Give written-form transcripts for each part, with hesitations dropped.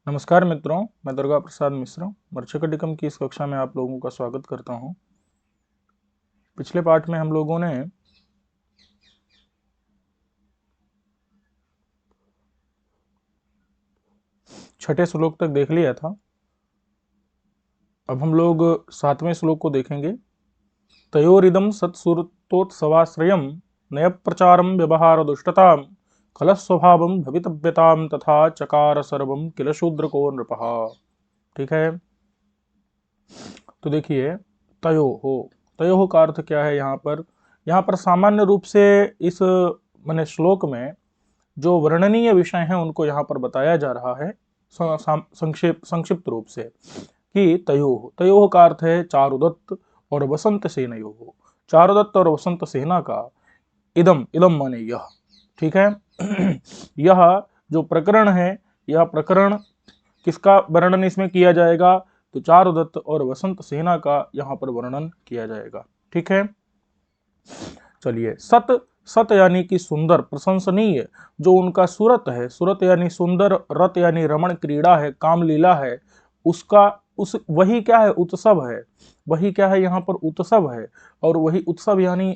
नमस्कार मित्रों, मैं दुर्गा प्रसाद मिश्रा मर्चकटिकम की इस कक्षा में आप लोगों का स्वागत करता हूं। पिछले पाठ में हम लोगों ने छठे श्लोक तक देख लिया था। अब हम लोग 7वें श्लोक को देखेंगे। तयोरिदं सत्सुरतोत्सवाश्रयं नय प्रचारम व्यवहार दुष्टताम खलस्वभावं भवितव्यताम तथा चकार सर्वं किल शूद्र को नृपः। ठीक है, तो देखिए तयो का अर्थ क्या है। यहाँ पर सामान्य रूप से इस माने श्लोक में जो वर्णनीय विषय हैं उनको यहाँ पर बताया जा रहा है संक्षिप्त रूप से कि तयोः का अर्थ है चारुदत्त और वसंत सेनयोः। चारुदत्त और वसंत सेना का इदम इदम माने यह। ठीक है यह जो प्रकरण है, यह प्रकरण किसका वर्णन इसमें किया जाएगा, तो चारुदत्त और वसंत सेना का यहाँ पर वर्णन किया जाएगा। ठीक है, चलिए। सत यानी कि सुंदर, प्रशंसनीय जो उनका सूरत है, सूरत यानी सुंदर, रत यानी रमण क्रीड़ा है, कामलीला है, उसका वही क्या है, उत्सव है। वही क्या है, यहाँ पर उत्सव है। और वही उत्सव यानी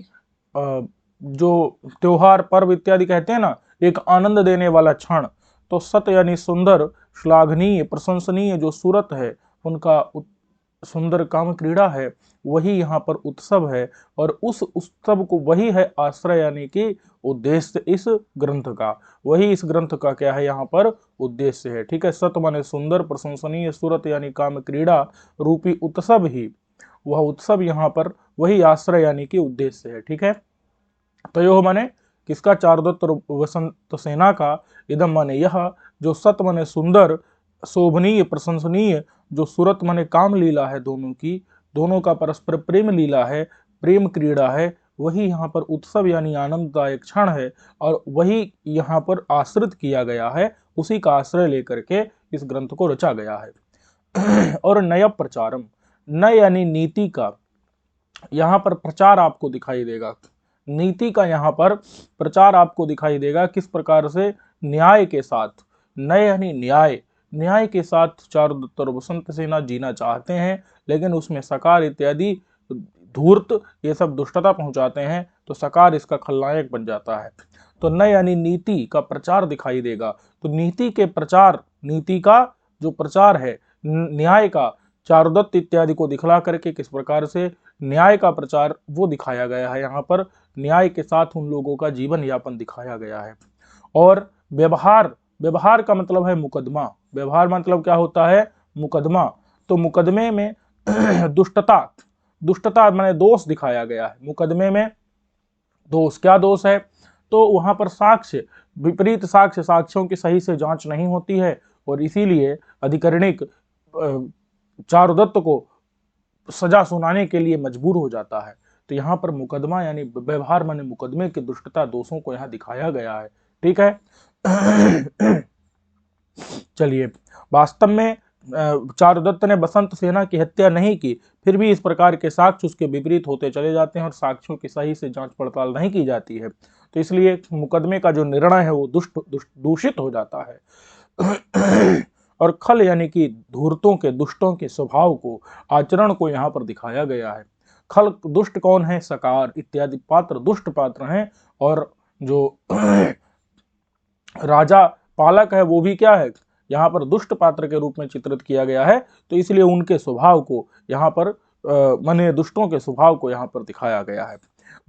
जो त्योहार पर्व इत्यादि कहते हैं ना, एक आनंद देने वाला क्षण। तो सत यानी सुंदर, श्लाघनीय, प्रशंसनीय जो सूरत है, उनका सुंदर काम क्रीड़ा है, वही यहाँ पर उत्सव है। और उस उत्सव को वही है आश्रय यानी कि उद्देश्य इस ग्रंथ का। वही इस ग्रंथ का क्या है, यहाँ पर उद्देश्य है। ठीक है, सत माने सुंदर, प्रशंसनीय, सूरत यानी काम क्रीड़ा रूपी उत्सव ही, वह उत्सव यहाँ पर वही आश्रय यानी कि उद्देश्य है। ठीक है, तयोः माने किसका, चारुदत्त और वसंत सेना का, इदम माने यह, जो सत माने सुंदर, शोभनीय, प्रशंसनीय, जो सूरत माने काम लीला है दोनों की, दोनों का परस्पर प्रेम लीला है, प्रेम क्रीड़ा है, वही यहाँ पर उत्सव यानी आनंददायक क्षण है। और वही यहाँ पर आश्रित किया गया है, उसी का आश्रय लेकर के इस ग्रंथ को रचा गया है। और नय प्रचारम, नय यानी नीति का, यहाँ पर प्रचार आपको दिखाई देगा। नीति का यहाँ पर प्रचार आपको दिखाई देगा। किस प्रकार से, न्याय के साथ। नय यानी न्याय, न्याय के साथ चारुदत्त और वसंत सेना जीना चाहते हैं, लेकिन उसमें सकार इत्यादि धूर्त ये सब दुष्टता पहुंचाते हैं, तो सकार इसका खलनायक बन जाता है। तो नय यानी नीति का प्रचार दिखाई देगा। तो नीति के प्रचार, नीति का जो प्रचार है, न्याय का, चारुदत्त इत्यादि को दिखला करके किस प्रकार से न्याय का प्रचार वो दिखाया गया है। यहाँ पर न्याय के साथ उन लोगों का जीवन यापन दिखाया गया है। और व्यवहार, व्यवहार का मतलब है मुकदमा। व्यवहार मतलब क्या होता है, मुकदमा। तो मुकदमे में दुष्टता, दुष्टता माने दोष दिखाया गया है। मुकदमे में दोष, क्या दोष है, तो वहां पर साक्ष्य, विपरीत साक्ष्य, साक्ष्यों की सही से जांच नहीं होती है, और इसीलिए अधिकरणिक चारुदत्त को सजा सुनाने के लिए मजबूर हो जाता है। तो यहाँ पर मुकदमा यानी व्यवहार माने मुकदमे की दुष्टता, दोषों को यहाँ दिखाया गया है। ठीक है चलिए, वास्तव में चारुदत्त ने बसंत सेना की हत्या नहीं की, फिर भी इस प्रकार के साक्ष्य उसके विपरीत होते चले जाते हैं और साक्ष्यों की सही से जांच पड़ताल नहीं की जाती है। तो इसलिए मुकदमे का जो निर्णय है वो दूषित हो जाता है। और खल यानी कि धूर्तों के, दुष्टों के स्वभाव को, आचरण को यहाँ पर दिखाया गया है। खल, दुष्ट कौन है, सकार इत्यादि पात्र दुष्ट पात्र हैं, और जो राजा पालक है वो भी क्या है, यहाँ पर दुष्ट पात्र के रूप में चित्रित किया गया है। तो इसलिए उनके स्वभाव को यहाँ पर माने दुष्टों के स्वभाव को यहाँ पर दिखाया गया है।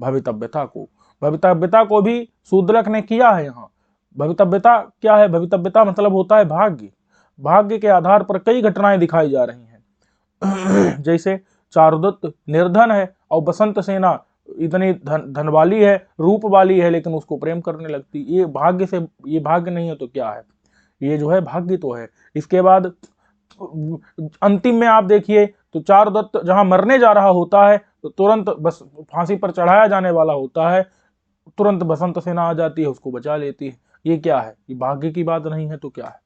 भवितव्यता को, भवितव्यता को भी शूद्रक ने किया है। यहाँ भवितव्यता क्या है, भवितव्यता मतलब होता है भाग्य। भाग्य के आधार पर कई घटनाएं दिखाई जा रही हैं। जैसे चारुदत्त निर्धन है और बसंत सेना इतनी धन वाली है, रूप वाली है, लेकिन उसको प्रेम करने लगती। ये भाग्य से, ये भाग्य नहीं है तो क्या है, ये जो है भाग्य तो है। इसके बाद अंतिम में आप देखिए तो चारुदत्त जहां मरने जा रहा होता है, तो तुरंत बस फांसी पर चढ़ाया जाने वाला होता है, तुरंत बसंत सेना आ जाती है, उसको बचा लेती है। ये क्या है, ये भाग्य की बात नहीं है तो क्या है।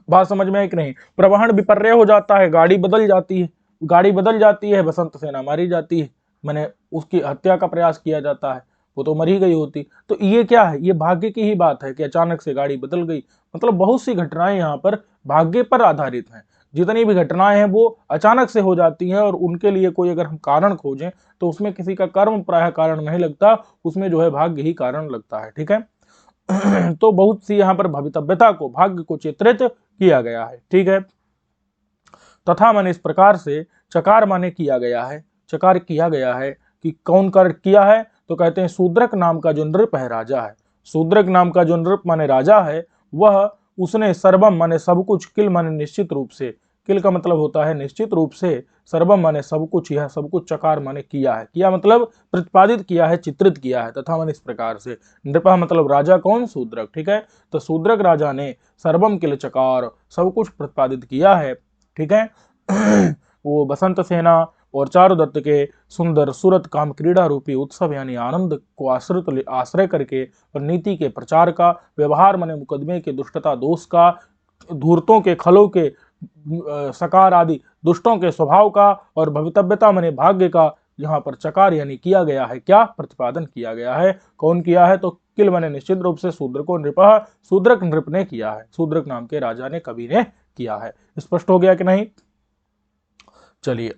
बात समझ में है कि नहीं। प्रवहन विपर्य हो जाता है, गाड़ी बदल जाती है, गाड़ी बदल जाती है, बसंत सेना मारी जाती है, मैंने उसकी हत्या का प्रयास किया जाता है। वो तो मर ही गई होती। तो ये क्या है, ये भाग्य की ही बात है कि अचानक से गाड़ी बदल गई। मतलब बहुत सी घटनाएं यहाँ पर भाग्य पर आधारित हैं। जितनी भी घटनाएं हैं वो अचानक से हो जाती हैं, और उनके लिए कोई अगर हम कारण खोजें तो उसमें किसी का कर्म प्रायः कारण नहीं लगता, उसमें जो है भाग्य ही कारण लगता है। ठीक है। तो बहुत सी यहाँ पर भवितव्यता को, भाग्य को चित्रित किया गया है। ठीक है। तथा माने इस प्रकार से, चकार माने किया गया है, चकार किया गया है कि कौन कर किया है, तो कहते हैं शूद्रक नाम का जो नृप है, राजा है। शूद्रक नाम का जो नृप माने राजा है, वह उसने सर्वम माने सब कुछ, किल माने निश्चित रूप से, किल का मतलब होता है निश्चित रूप से, सर्वम माने सब कुछ, यह सब कुछ, चकार माने किया है, किया मतलब प्रतिपादित किया है, चित्रित किया है। तथा माने इस प्रकार से, नृपा मतलब राजा, कौन, शूद्रक। ठीक है। तो शूद्रक राजा ने सर्वम किल चकार, सब कुछ प्रतिपादित किया है। ठीक है। वो बसंत सेना और चारुदत्त के सुंदर सूरत काम क्रीड़ा रूपी उत्सव यानी आनंद को आश्रय करके, और नीति के प्रचार का, व्यवहार माने मुकदमे के दुष्टता दोष का, धूर्तों के खलों के, सकार आदि दुष्टों के स्वभाव का, और भवितव्यता माने भाग्य का यहाँ पर चकार यानी किया गया है, क्या प्रतिपादन किया गया है। कौन किया है, तो किल माने निश्चित रूप से, शूद्र को नृपः, शूद्रक नृप ने किया है, शूद्रक नाम के राजा ने, कवि ने किया है। स्पष्ट हो गया कि नहीं। चलिए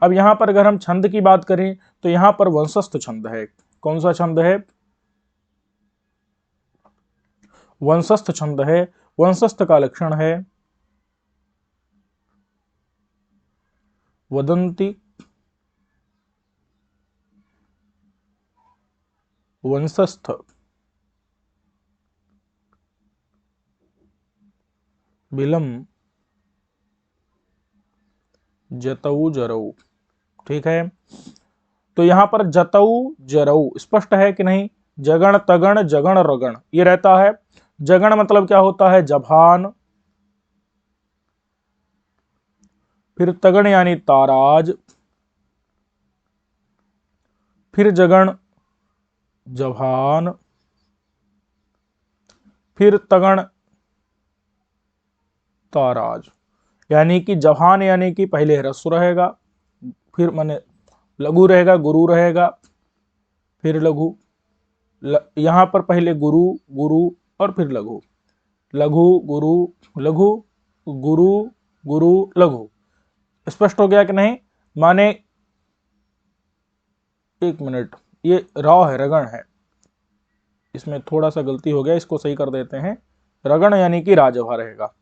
अब यहां पर अगर हम छंद की बात करें तो यहां पर वंशस्थ छंद है। कौन सा छंद है, वंशस्थ छंद है। वंशस्थ का लक्षण है वदंती, वंशस्थ, विलम, जतऊ जरऊ। ठीक है। तो यहां पर जतऊ जरऊ स्पष्ट है कि नहीं। जगण तगण जगण रगण ये रहता है। जगण मतलब क्या होता है, जभान, फिर तगण यानी ताराज, फिर जगण जभान, फिर तगण ताराज। यानी कि जभान यानी कि पहले ह्रस्व रहेगा, फिर माने लघु रहेगा, गुरु रहेगा, फिर लघु, यहां पर पहले गुरु गुरु और फिर लघु, लघु गुरु लघु, गुरु गुरु लघु। स्पष्ट हो गया कि नहीं। माने एक मिनट, ये रॉ है, रगण है, इसमें थोड़ा सा गलती हो गया, इसको सही कर देते हैं। रगण यानी कि राजभा रहेगा,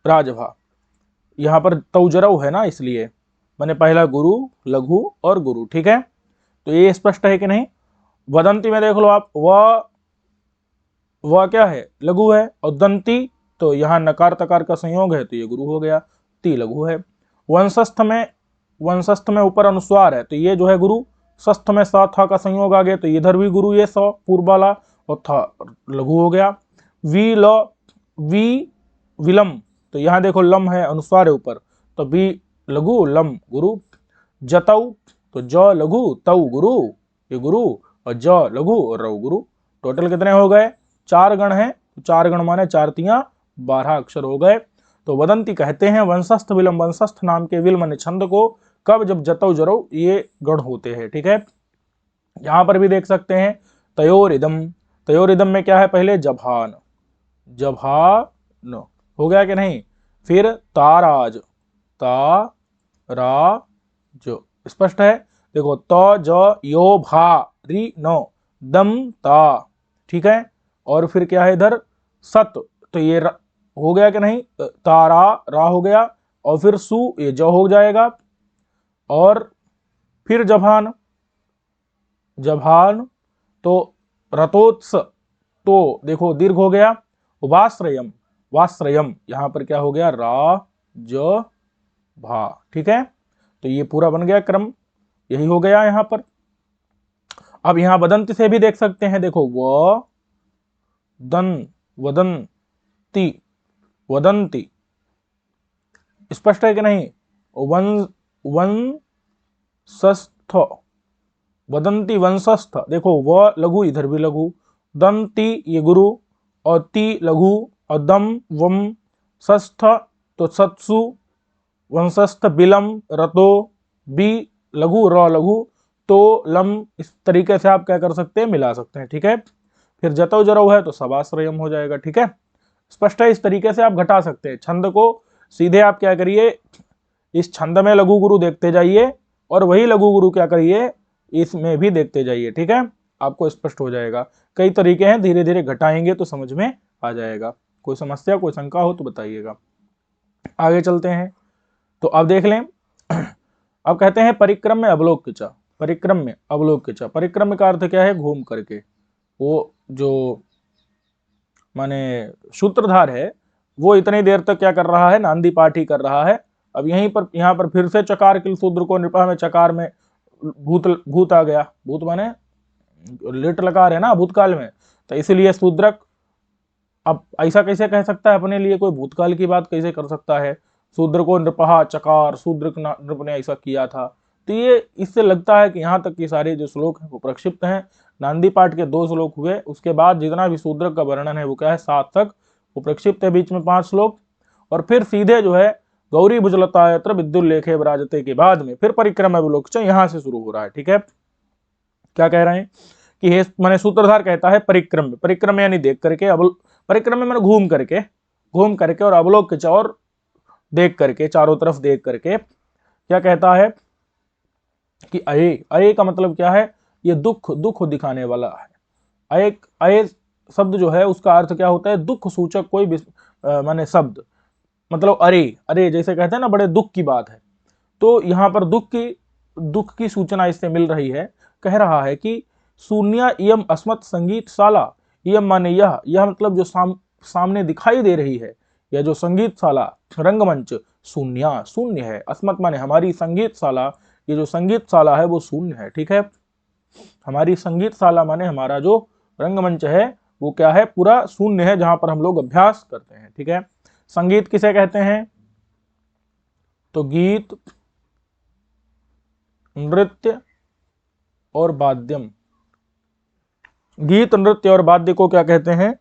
राजभा। यहां पर तौजरव है ना, इसलिए मैंने पहला गुरु, लघु और गुरु। ठीक है। तो ये स्पष्ट है कि नहीं। वदंती में देख लो आप, वह क्या है, लघु है, और दंती तो यहां नकार तकार का संयोग है तो ये गुरु हो गया, ती लघु है। वंशस्थ में, वंशस्थ में ऊपर अनुस्वार है तो ये जो है गुरु, स्वस्थ में सा था का संयोग आ गया तो इधर भी गुरु, ये स पूर्व वाला, और था लघु हो गया। वी ल, वी विलम, तो यहां देखो लम है, अनुस्वार है ऊपर, तो वी लघु लम गुरु। जतऊ तो ज लघु तऊ गुरु, ये गुरु, और ज लघु और रऊ गुरु। टोटल कितने हो गए, 4 गण हैं। 4 गण माने 4 तियां 12 अक्षर हो गए। तो वदंती कहते हैं वंशस्थ विलम, वंशस्थ नाम के विल माने छंद को, कब, जब जतऊ जरऊ ये गण होते हैं। ठीक है। यहां पर भी देख सकते हैं तयोरिदम, तयोरिदम में क्या है, पहले जभान, जभान हो गया कि नहीं। फिर ताराज, ता रा जो, स्पष्ट है। देखो त ज यो भा री नो, दम ता। ठीक है। और फिर क्या है इधर, सत, तो ये हो गया कि नहीं, तारा रा हो गया, और फिर सु ये ज हो जाएगा, और फिर जभान, जभान तो रतोत्स, तो देखो दीर्घ हो गया। वाश्रयम, वाश्रयम यहां पर क्या हो गया, रा ज भा। ठीक है। तो ये पूरा बन गया क्रम, यही हो गया यहां पर। अब यहां वदंती से भी देख सकते हैं, देखो व दन, वदंती, वदंती स्पष्ट है कि नहीं। वन वंशस्थ, वदंती वंशस्थ, देखो व लघु, इधर भी लघु, दंती ये गुरु, और ती लघु, और दम वम षष्ठ तो सत्सु, वंशस्थ बिलम रतो बी लघु र लघु तो लम, इस तरीके से आप क्या कर सकते हैं, मिला सकते हैं। ठीक है, फिर जतौ जरौ है तो सवाश्रयम हो जाएगा। ठीक है, स्पष्ट है। इस तरीके से आप घटा सकते हैं छंद को। सीधे आप क्या करिए, इस छंद में लघु गुरु देखते जाइए और वही लघु गुरु क्या करिए, इसमें भी देखते जाइए। ठीक है, आपको स्पष्ट हो जाएगा। कई तरीके हैं, धीरे धीरे घटाएंगे तो समझ में आ जाएगा। कोई समस्या, कोई शंका हो तो बताइएगा। आगे चलते हैं। तो अब देख लें, अब कहते हैं परिक्रम में अवलोक्य च। परिक्रम में अवलोक्य च, परिक्रम का अर्थ क्या है, घूम करके। वो जो माने सूत्रधार है वो इतनी देर तक क्या कर रहा है, नांदी पाठ ही कर रहा है। अब यहाँ पर फिर से चकार किल शूद्र को नृपा में चकार में भूत आ गया। भूत माने लिट लकार है ना भूतकाल में, तो इसीलिए शूद्रक। अब ऐसा कैसे कह सकता है अपने लिए, कोई भूतकाल की बात कैसे कर सकता है। शूद्र को नृपहा चकार, शूद्र नृप ने ऐसा किया था। तो ये इससे लगता है कि यहाँ तक के सारे जो श्लोक हैं वो प्रक्षिप्त हैं। नांदी पाठ के 2 श्लोक हुए, उसके बाद जितना भी शूद्र का वर्णन है वो क्या है, 7 तक वो प्रक्षिप्त है, बीच में 5 श्लोक। और फिर सीधे जो है गौरी भुजलतायत्र विद्युल्लेखे विराजते के बाद में फिर परिक्रम अवलोक्य यहां से शुरू हो रहा है। ठीक है, क्या कह रहे हैं कि हे माने सूत्रधार कहता है परिक्रम में, परिक्रम यानी देख करके, परिक्रम में मैंने घूम करके और अवलोक्य और देख करके, चारों तरफ देख करके क्या कहता है कि अये, अये का मतलब क्या है, ये दुख दिखाने वाला है। अये, अये शब्द जो है उसका अर्थ क्या होता है, दुख सूचक कोई माने शब्द। मतलब अरे, अरे जैसे कहते हैं ना बड़े दुख की बात है, तो यहाँ पर दुख की सूचना इससे मिल रही है। कह रहा है कि शून्य इयम अस्मत् संगीत शाला, इयम माने यह मतलब जो सामने दिखाई दे रही है, यह जो संगीत शाला रंगमंच शून्य है। अस्मत् माने हमारी, संगीत शाला, ये जो संगीत शाला है वो शून्य है। ठीक है, हमारी संगीत शाला माने हमारा जो रंगमंच है वो क्या है, पूरा शून्य है, जहां पर हम लोग अभ्यास करते हैं। ठीक है, संगीत किसे कहते हैं, तो गीत, नृत्य और वाद्यम। गीत, नृत्य और वाद्य को क्या कहते हैं,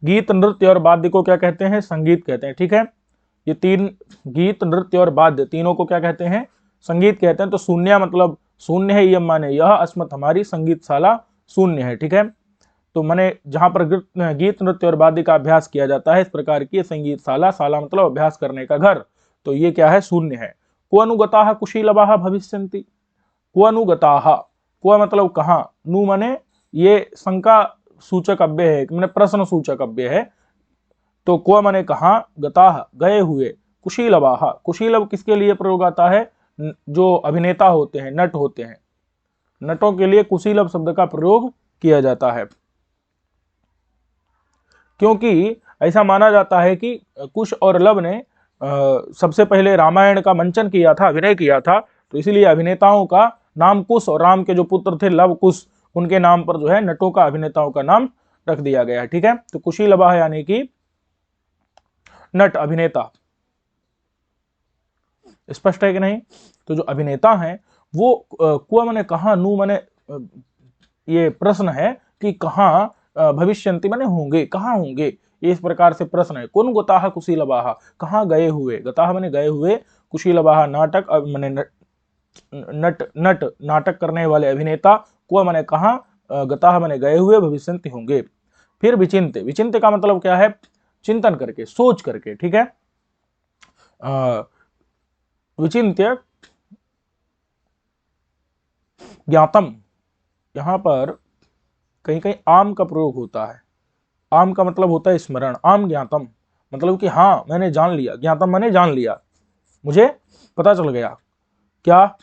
गीत, नृत्य और वाद्य को क्या कहते हैं, संगीत कहते हैं। ठीक है, ये 3 गीत, नृत्य और वाद्य तीनों को क्या कहते हैं, संगीत कहते हैं। तो शून्य मतलब शून्य है, यम माने यह, अस्मत् हमारी, संगीतशाला शून्य है। ठीक है, तो माने जहां पर गीत, नृत्य और वाद्य का अभ्यास किया जाता है, इस प्रकार की संगीतशाला, शाला मतलब अभ्यास करने का घर, तो ये क्या है, शून्य है। को अनुगताः कुशीलवाः भविष्यन्ति, को अनुगताः, को मतलब कहां, नु माने ये शंका सूचक अव्यय है, मैंने प्रश्न सूचक अव्यय है। तो को माने कहां, गताः गए हुए, कुशीलवाः, कुशीलव किसके लिए प्रयोग आता है, जो अभिनेता होते हैं, नट होते हैं, नटों के लिए कुशीलव शब्द का प्रयोग किया जाता है। क्योंकि ऐसा माना जाता है कि कुश और लव ने सबसे पहले रामायण का मंचन किया था, अभिनय किया था, तो इसीलिए अभिनेताओं का नाम कुश, और राम के जो पुत्र थे लव कुश, उनके नाम पर जो है नटों का, अभिनेताओं का नाम रख दिया गया है। ठीक है, तो कुशीलवाः यानी कि नट, अभिनेता। स्पष्ट है कि नहीं। तो जो अभिनेता हैं वो कुआ माने कहां, नु माने ये प्रश्न है कि कहां, भविष्यन्ति माने होंगे, कहां होंगे, ये इस प्रकार से प्रश्न है। कुन गताः कुशीलवाः, कहां गए हुए, गताः माने गए हुए, कुशीलवाः नाटक माने नट नाटक करने वाले अभिनेता, कुआ माने कहां, गताः माने गए हुए, भविष्यन्ति होंगे। फिर विचिन्त्य, विचिन्त्य का मतलब क्या है, चिंतन करके, सोच करके। ठीक है, विचिन्त्य ज्ञातम, यहां पर कहीं कहीं आम का प्रयोग होता है। आम का मतलब होता है स्मरण, आम ज्ञातम मतलब कि हाँ मैंने जान लिया, ज्ञातम मैंने जान लिया, मुझे पता चल गया। क्या,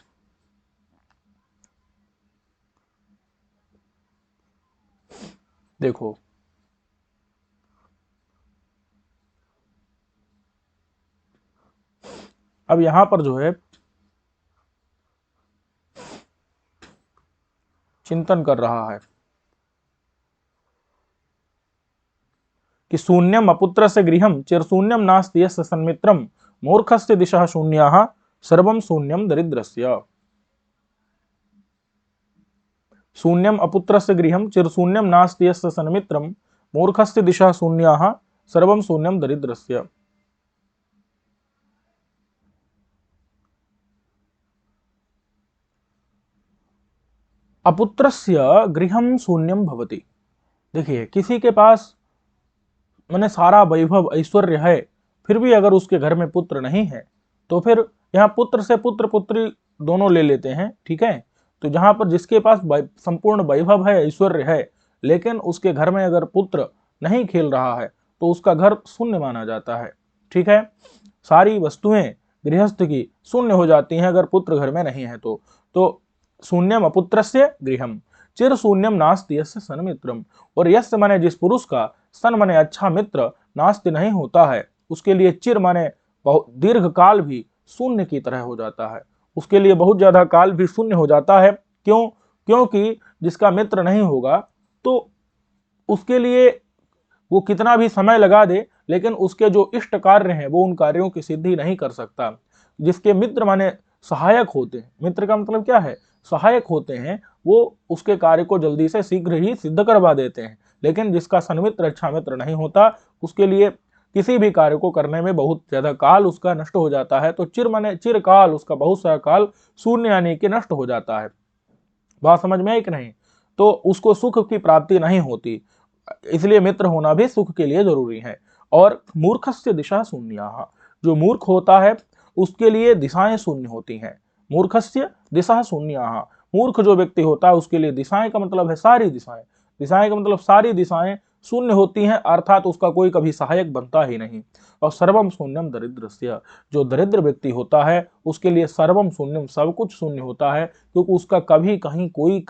देखो अब यहां पर जो है चिंतन कर रहा है कि शून्यम अपुत्रस्य गृहं चिरशून्यम नास्ति यस्य सन्मित्रम मूर्खस्य दिशः शून्याः सर्वं शून्यम दरिद्रस्य। शून्यम अपुत्रस्य गृहं चिरशून्यम नास्ति यस्य सन्मित्रम मूर्खस्य दिशः शून्याः सर्वं शून्यम दरिद्रस्य। अपुत्रस्य गृहं शून्यम भवति। देखिए, किसी के पास मैंने सारा वैभव ऐश्वर्य है, फिर भी अगर उसके घर में पुत्र नहीं है, तो फिर यहाँ पुत्र से पुत्र पुत्री दोनों ले लेते हैं, ठीक है। तो जहां पर जिसके पास संपूर्ण वैभव है, ऐश्वर्य है, लेकिन उसके घर में अगर पुत्र नहीं खेल रहा है, तो उसका घर शून्य माना जाता है, ठीक है। सारी वस्तुएं गृहस्थ की शून्य हो जाती हैं अगर पुत्र घर में नहीं है तो शून्यम अपुत्रस्य गृहम चिर शून्यम नास्ति यस्य सन्मित्रम। और यस्य माने जिस पुरुष का, सन माने अच्छा मित्र, नास्ति नहीं होता है, उसके लिए चिर माने बहुत दीर्घ काल भी शून्य की तरह हो जाता है, उसके लिए बहुत ज्यादा काल भी शून्य हो जाता है। क्यों? क्योंकि जिसका मित्र नहीं होगा तो उसके लिए वो कितना भी समय लगा दे, लेकिन उसके जो इष्ट कार्य हैं वो उन कार्यों की सिद्धि नहीं कर सकता। जिसके मित्र माने सहायक होते हैं, मित्र का मतलब क्या है, सहायक होते हैं, वो उसके कार्य को जल्दी से शीघ्र ही सिद्ध करवा देते हैं। लेकिन जिसका सन्मित्र, अच्छा मित्र नहीं होता, उसके लिए किसी भी कार्य को करने में बहुत ज्यादा काल उसका नष्ट हो जाता है। तो चिर माने चिरकाल, उसका बहुत सारा काल शून्य यानी कि नष्ट हो जाता है। बात समझ में आई कि नहीं? तो उसको सुख की प्राप्ति नहीं होती, इसलिए मित्र होना भी सुख के लिए जरूरी है। और मूर्खस्य दिशा शून्याः, जो मूर्ख होता है उसके लिए दिशाएं शून्य होती हैं। मूर्खस्य दिशा शून्याः, मूर्ख जो व्यक्ति होता है उसके लिए दिशाएं का मतलब है सारी दिशाएं, दिशाएं का मतलब सारी दिशाएं शून्य होती हैं, अर्थात उसका कोई कभी सहायक बनता ही नहीं। और सर्वम शून्यम दरिद्रस्य, जो दरिद्र व्यक्ति होता है उसके लिए सर्वम शून्यम, सब कुछ शून्य होता है, क्योंकि उसका कभी कहीं कोई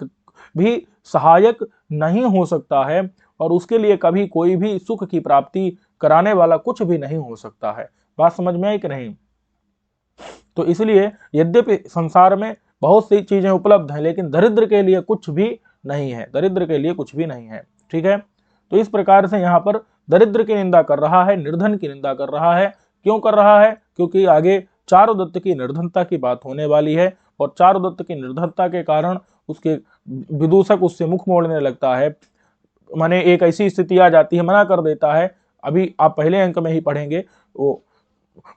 भी सहायक नहीं हो सकता है, और उसके लिए कभी कोई भी सुख की प्राप्ति कराने वाला कुछ भी नहीं हो सकता है। बात समझ में आई कि नहीं? तो इसलिए यद्यपि संसार में बहुत सी चीजें उपलब्ध हैं, लेकिन दरिद्र के लिए कुछ भी नहीं है, दरिद्र के लिए कुछ भी नहीं है, ठीक है। तो इस प्रकार से यहाँ पर दरिद्र की निंदा कर रहा है, निर्धन की निंदा कर रहा है। क्यों कर रहा है? क्योंकि आगे चारुदत्त की निर्धनता की बात होने वाली है, और चारुदत्त की निर्धनता के कारण उसके विदूषक उससे मुख मोड़ने लगता है। माने एक ऐसी स्थिति आ जाती है, मना कर देता है। अभी आप पहले अंक में ही पढ़ेंगे, वो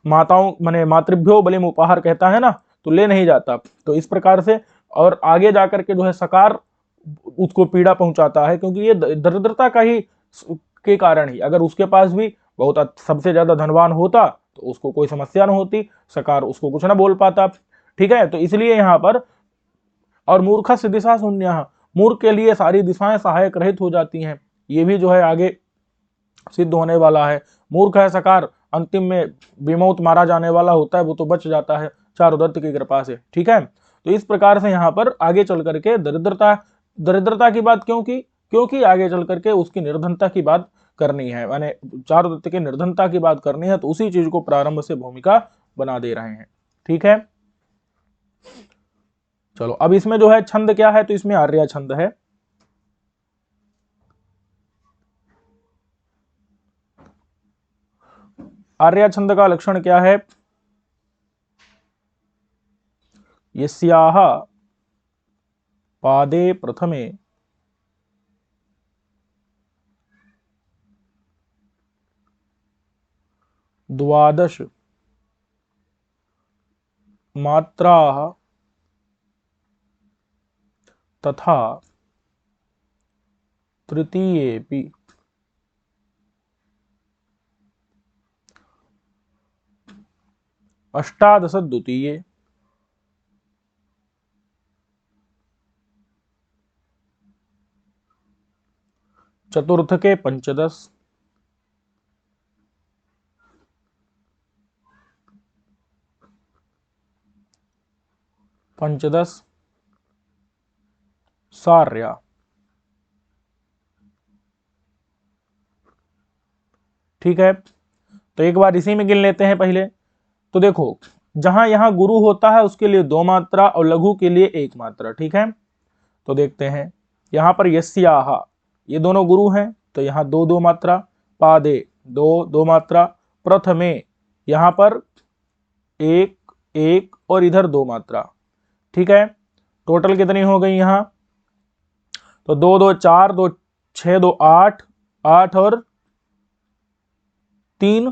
माताओं माने मातृभ्यो बलिम उपहार कहता है ना, तो ले नहीं जाता। तो इस प्रकार से, और आगे जाकर के जो है सकार उसको पीड़ा पहुंचाता है, क्योंकि ये दरिद्रता का ही के कारण ही, अगर उसके पास भी बहुत सबसे ज्यादा धनवान होता तो उसको कोई समस्या न होती, सकार उसको कुछ ना बोल पाता, ठीक है। तो इसलिए यहाँ पर, और मूर्ख से दिशा शून्य, मूर्ख के लिए सारी दिशाएं सहायक रहित हो जाती हैं, ये भी जो है आगे सिद्ध होने वाला है। मूर्ख है सकार, अंतिम में बेमौत मारा जाने वाला होता है, वो तो बच जाता है चारुदत्त की कृपा से, ठीक है। तो इस प्रकार से यहाँ पर आगे चल करके दरिद्रता की बात क्यों की? क्योंकि आगे चल करके उसकी निर्धनता की बात करनी है, माने चारुदत्त की निर्धनता की बात करनी है, तो उसी चीज को प्रारंभ से भूमिका बना दे रहे हैं, ठीक है। चलो, अब इसमें जो है छंद क्या है, तो इसमें आर्या छंद है। आर्या छंद का लक्षण क्या है? यस्याः पादे प्रथमे द्वादश मात्राः तथा तृतीयेपि अष्टादश द्वितीये चतुर्थ के पंचदश, पंचदश सार्या, ठीक है। तो एक बार इसी में गिन लेते हैं पहले। तो देखो, जहां यहां गुरु होता है उसके लिए 2 मात्रा और लघु के लिए 1 मात्रा, ठीक है। तो देखते हैं, यहां पर यस्याः, ये दोनों गुरु हैं, तो यहां 2 मात्रा, पादे 2 मात्रा, प्रथमे यहां पर 1 1 और इधर 2 मात्रा, ठीक है। टोटल कितनी हो गई यहां? तो 2 2 4, 2 6, 2 8, 8 और 3,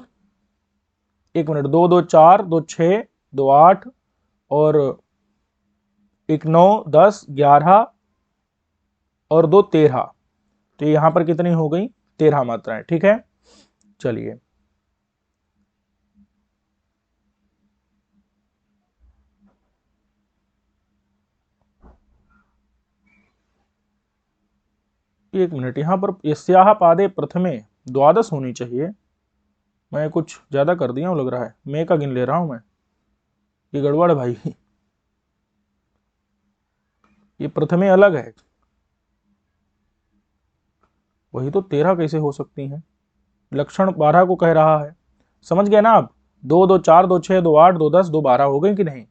1 मिनट, 2 2 4, 2 6, 2 8 और 1 9 10 11 और 2 13। तो यहां पर कितनी हो गई? 13 मात्राएं। ठीक है, चलिए एक मिनट, यहां पर यस्याह पादे प्रथमे द्वादश होनी चाहिए। मैं कुछ ज्यादा कर दिया हूं लग रहा है, मैं का गिन ले रहा हूं मैं, ये गड़बड़ है भाई। ये प्रथमे अलग है, वही तो 13 कैसे हो सकती हैं? लक्षण 12 को कह रहा है, समझ गए ना आप? 2 2 4 2 6 2 8 2 10 2 12 हो गई कि नहीं?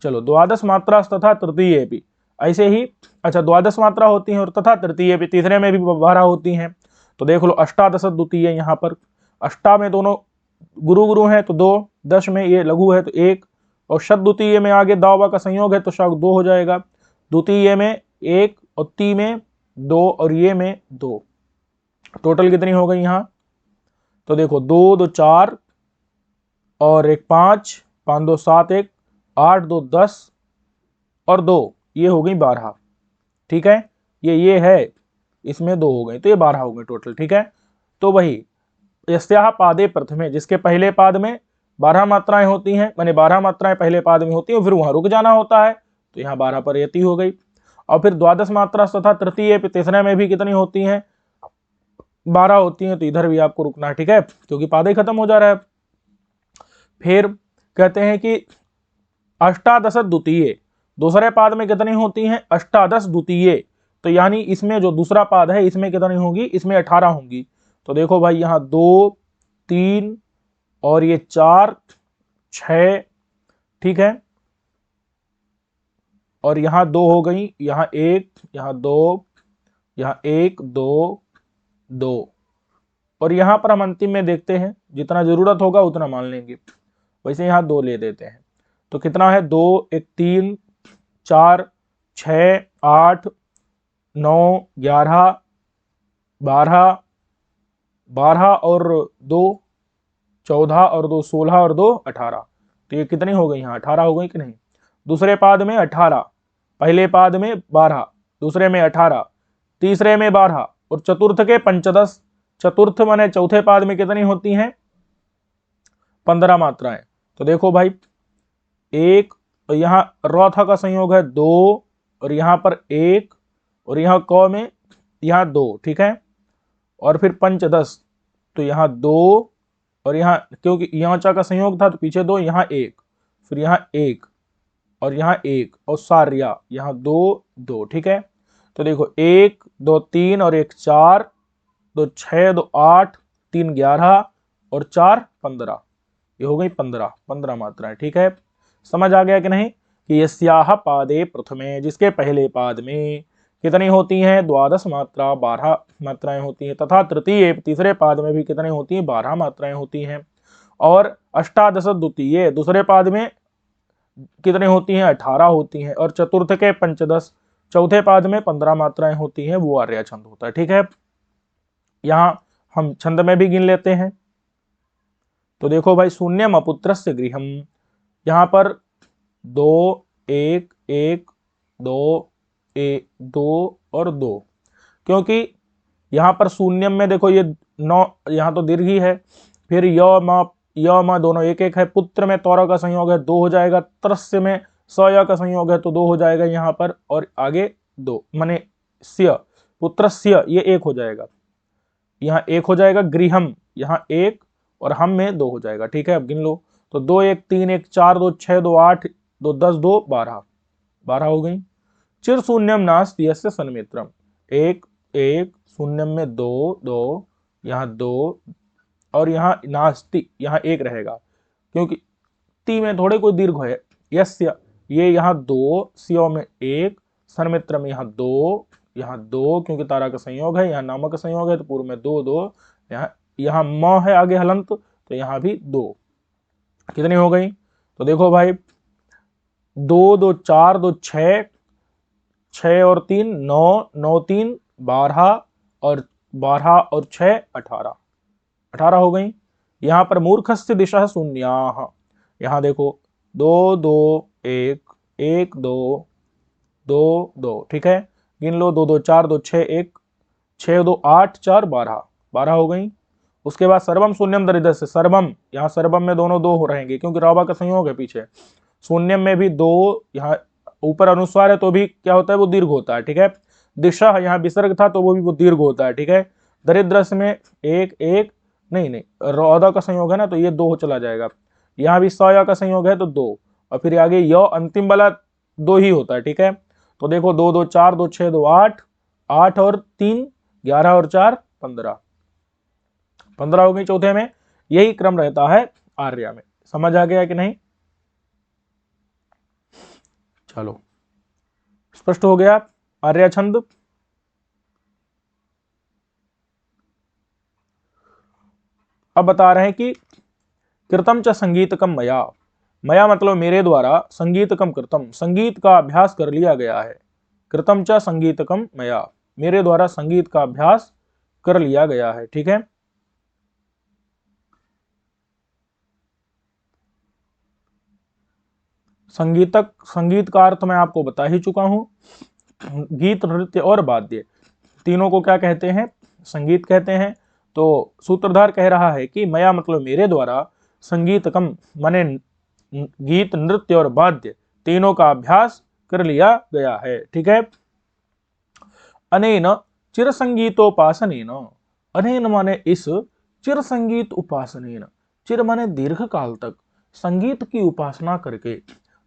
चलो, द्वादश मात्रा तथा तृतीय भी ऐसे ही। अच्छा, द्वादश मात्रा होती है और तथा तृतीय भी, तीसरे में भी 12 होती हैं। तो देख लो, अष्टादश द्वितीय, यहाँ पर अष्टा में दोनों गुरु गुरु हैं तो 2, 10 में ये लघु है तो 1, और शत द्वितीय में आगे दावा का संयोग है तो शक 2 हो जाएगा। द्वितीय में 1 और ती में 2 और ये में 2। टोटल कितनी हो गई यहाँ? तो देखो, 2 2 4 और 1 5, 5 2 7 1 8 2 10 और 2, ये हो गई 12। ठीक है, ये है, इसमें 2 हो गए तो ये 12 हो गए टोटल। ठीक है, तो वही यस्याह पादे प्रथमे, जिसके पहले पाद में 12 मात्राएं होती हैं, माने 12 मात्राएं पहले पाद में होती हैं, फिर वहां रुक जाना होता है, तो यहाँ 12 पर यति हो गई। और फिर द्वादश मात्रा तथा तृतीय तीसरे में भी कितनी होती हैं? 12 होती हैं, तो इधर भी आपको रुकना है। ठीक है, क्योंकि पाद ही खत्म हो जा रहा है। फिर कहते हैं कि अष्टादश द्वितीय, दूसरे पाद में कितनी होती हैं? अष्टादश द्वितीय। तो यानी इसमें जो दूसरा पाद है इसमें कितनी होगी? इसमें 18 होंगी। तो देखो भाई, यहाँ 2 3 और ये 4 6, ठीक है, और यहाँ 2 हो गई, यहाँ 1, यहाँ 2, यहाँ 1 2 2, और यहाँ पर हम अंतिम में देखते हैं, जितना जरूरत होगा उतना मान लेंगे। वैसे यहाँ 2 ले देते हैं, तो कितना है? 2 1 3 4 6 8 9 11 12 12 और 2 14 और 2 16 और 2 18। तो ये कितनी हो गई? यहाँ 18 हो गई कि नहीं? दूसरे पाद में 18, पहले पाद में 12, दूसरे में 18, तीसरे में 12 और चतुर्थ के पंचदश। चतुर्थ माने चौथे पाद में कितनी होती हैं? 15 मात्राएं। तो देखो भाई, 1, और यहाँ रौथा का संयोग है 2, और यहाँ पर 1, और यहाँ क में यहाँ 2। ठीक है, और फिर पंचदश, तो यहाँ 2, और यहाँ क्योंकि यहाँ चा का संयोग था तो पीछे 2, यहाँ 1, फिर यहाँ 1 और यहाँ 1, और सार्या यहाँ 2 2। ठीक है, तो देखो 1 2 3 और 1 4, 2 6 2 8 3 11 और 4 15। ये हो गई 15 मात्राएं। ठीक है, समझ आ गया कि नहीं? कि यस्याह पादे प्रथमे, जिसके पहले पाद में कितनी होती हैं? द्वादश मात्रा 12 मात्राएं होती हैं, तथा तृतीय तीसरे पाद में भी कितनी होती हैं? 12 मात्राएं होती हैं। और अष्टादश द्वितीय, दूसरे पाद में कितनी होती हैं? 18 होती हैं। और चतुर्थ के पंचदश, चौथे पाद में 15 मात्राएं होती हैं, वो आर्या छंद होता है। ठीक है, यहां हम छंद में भी गिन लेते हैं। तो देखो भाई, शून्यम अपुत्रस्य गृहम, यहां पर 2 1 1 2 1 2 और 2, क्योंकि यहां पर शून्यम में देखो ये 9, यहां तो दीर्घ ही है। फिर य म दोनों 1 1 है। पुत्र में तौरा का संयोग है 2 हो जाएगा। त्रस्य में स य का संयोग है तो 2 हो जाएगा यहाँ पर, और आगे 2 माने स्य, पुत्रस्य, ये 1 हो जाएगा, यहाँ 1 हो जाएगा। गृहम यहाँ 1 और हम में 2 हो जाएगा। ठीक है, अब गिन लो, तो 2 1 3 1 4 2 6 2 8 2 10 2 12, 12 हो गई। चिर शून्यम नास्ति यस्य सन्मित्रम, 1 1 शून्यम में 2 2, यहाँ 2, और यहाँ नास्ति, यहाँ 1 रहेगा, क्योंकि ती में थोड़े कोई दीर्घ है। यस्य, ये यहाँ 2, स्यो में 1, सन्मित्र में यहाँ 2, यहाँ 2, क्योंकि तारा का संयोग है, यहाँ नामक का संयोग है तो पूर्व में 2 2, यहाँ म है आगे हलंत, तो यहाँ भी 2। कितनी हो गई? तो देखो भाई, 2 2 4 2 6, 6 और 3 9, 9 3 12, और 12 और 6 18, 18 हो गई। यहाँ पर मूर्खस्य दिशा शून्याः, यहाँ देखो 2 2 1 1 2 2 2। ठीक है, गिन लो, 2 2 4 2 6 1 6 2 8 4 12 12 हो गई। उसके बाद सर्वम शून्यम दरिद्र से सर्वम, यहाँ सर्वम में दोनों दो हो रहेंगे क्योंकि रौबा का संयोग है पीछे। शून्यम में भी दो, यहाँ ऊपर अनुस्वार है तो भी क्या होता है, वो दीर्घ होता है, ठीक है। दिशा यहाँ विसर्ग था तो वो दीर्घ होता है, ठीक है। दरिद्रस में एक एक, नहीं नहीं रौदा का संयोग है ना तो ये दो चला जाएगा। यहाँ भी सया का संयोग है तो दो, और फिर आगे य अंतिम वाला दो ही होता है, ठीक है। तो देखो 2 2 4 2 6 2 8 8 और 3 11 और 4 15 15 हो गई चौथे में। यही क्रम रहता है आर्या में। समझ आ गया कि नहीं? चलो स्पष्ट हो गया आर्या छंद। अब बता रहे हैं कि कृतम च संगीतकम मया, मया मतलब मेरे द्वारा, संगीतकम कृतम संगीत का अभ्यास कर लिया गया है। कृतम च संगीतकम मया, मेरे द्वारा संगीत का अभ्यास कर लिया गया है, ठीक है। संगीत का अर्थ मैं आपको बता ही चुका हूं। गीत, नृत्य और वाद्य तीनों को क्या कहते हैं? संगीत कहते हैं। तो सूत्रधार कह रहा है कि मया मतलब मेरे द्वारा, संगीतकम माने गीत, नृत्य और वाद्य तीनों का अभ्यास कर लिया गया है, ठीक है। अनेन चिर संगीतोपासनेन, अनेन माने इस, चिर संगीत उपासनेन, चिर माने दीर्घ काल तक, संगीत की उपासना करके,